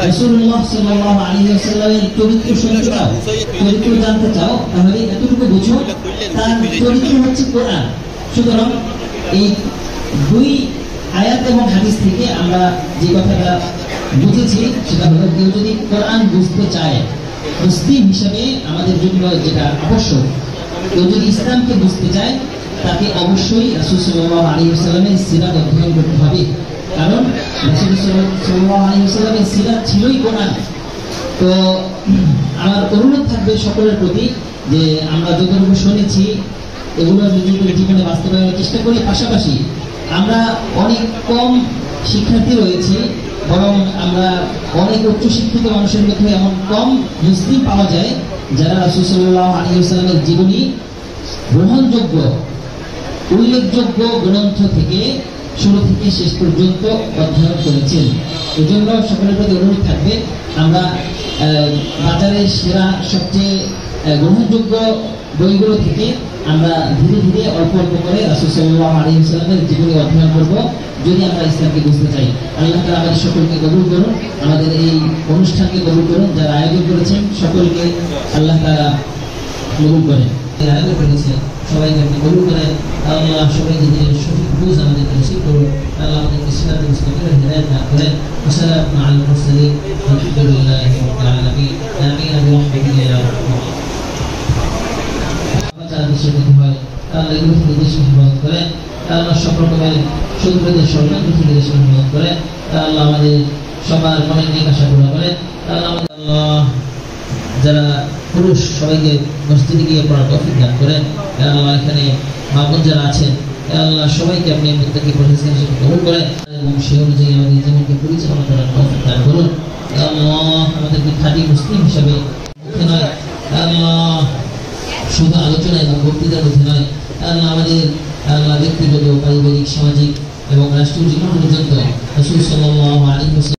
রাসূলুল্লাহ সাল্লাল্লাহু আলাইহি ওয়াসাল্লামের চরিত্র সম্পর্কে চরিত্র জানতে চাও তাহলে এতটুকু বুঝো তার চরিত্র হচ্ছে কোরআন। সুতরাং এই দুই আয়াত এবং হাদিস থেকে আমরা যে কথাটা বুঝেছি সেটা হলো কেউ যদি কোরআন বুঝতে চায়, মুসলিম হিসেবে আমাদের জন্য যেটা আবশ্যক, কেউ যদি ইসলামকে বুঝতে চায় তাকে অবশ্যই রাসূল সাল্লাল্লাহু আলাইহি ওয়াসাল্লামের সিরাত অধ্যয়ন করতে হবে। কারণ রাসূল সাল্লাল্লাহু আলাইহি ওয়াসাল্লামের সিরাত ছিলই কোরআন। তো আমার অনুরোধ থাকবে সকলের প্রতি যে আমরা যতটুকু শুনেছি এগুলো নিজেদের জীবনে বাস্তবায়নের চেষ্টা করি। পাশাপাশি আমরা অনেক কম শিক্ষার্থী রয়েছি, বরং আমরা অনেক উচ্চশিক্ষিত মানুষের মধ্যে এমন কম মুসলিম পাওয়া যায় যারা রাসূল সাল্লাল্লাহু আলাইহি ওয়াসাল্লামের জীবনী গ্রহণযোগ্য উল্লেখযোগ্য গ্রন্থ থেকে শুরু থেকে শেষ পর্যন্ত অধ্যয়ন করেছেন। এই জন্য সকলের প্রতি অনুরোধ থাকবে আমরা বাজারের সেরা সবচেয়ে গ্রহণযোগ্য বইগুলো থেকে আমরা ধীরে ধীরে অল্প অল্প করে রাসূল সাল্লাল্লাহু আলাইহি ওয়াসাল্লামের জীবনী অধ্যয়ন করব যদি আমরা ইসলামকে বুঝতে চাই। আল্লাহ তাআলা আমাদের সকলকে কবুল করুন, আমাদের এই অনুষ্ঠানকে কবুল করুন, যারা আয়োজন করেছেন সকলকে আল্লাহ তাআলা কবুল করেন। আয়োজন করেছেন সবাইকে আপনি কবুল করেন। আল্লাহ সবাইকে যে সঠিক বুঝ আমাদেরকে নসিব করুন। আল্লাহ আমাদেরকে সিরাতুল মুস্তাকিমের হিদায়াত দান করেন। ওয়াসসালামু আলাল মুরসালিন আলহামদুলিল্লাহি রাব্বিল আলামিন। আমিন বিরহমাতিকা ইয়া রাহমান। যারা দেশের মধ্যে হয় আল্লাহ এগুলো থেকে দেশকে হেফাজত করেন। আল্লাহ সব রকমের শত্রুদের ষড়যন্ত্র থেকে দেশকে হেফাজত করেন। আল্লাহ আমাদের সবার মনের নেক আশা পূরণ করেন। আল্লাহ যারা পুরুষ সবাইকে মসজিদে গিয়ে পড়ার তৌফিক দান করেন। আল্লাহ এখানে মা বোন যারা আছেন আল্লাহ সবাইকে আপনি মুত্তাকি পরিবেশন হিসেবে কবুল করেন এবং সেই অনুযায়ী আমাদের জীবনকে পরিচালনা করার তৌফিক দান করুন। আল্লাহ আমাদেরকে খাঁটি মুসলিম হিসাবে মুখে নয়, আল্লাহ শুধু আলোচনা এবং বক্তৃতার মধ্যে নয়, আল্লাহ আমাদের ব্যক্তিগত পারিবারিক সামাজিক এবং রাষ্ট্রীয় জীবন পর্যন্ত রাসূল সাল্লাল্লাহু আলাইহি ওয়াসাল্লাম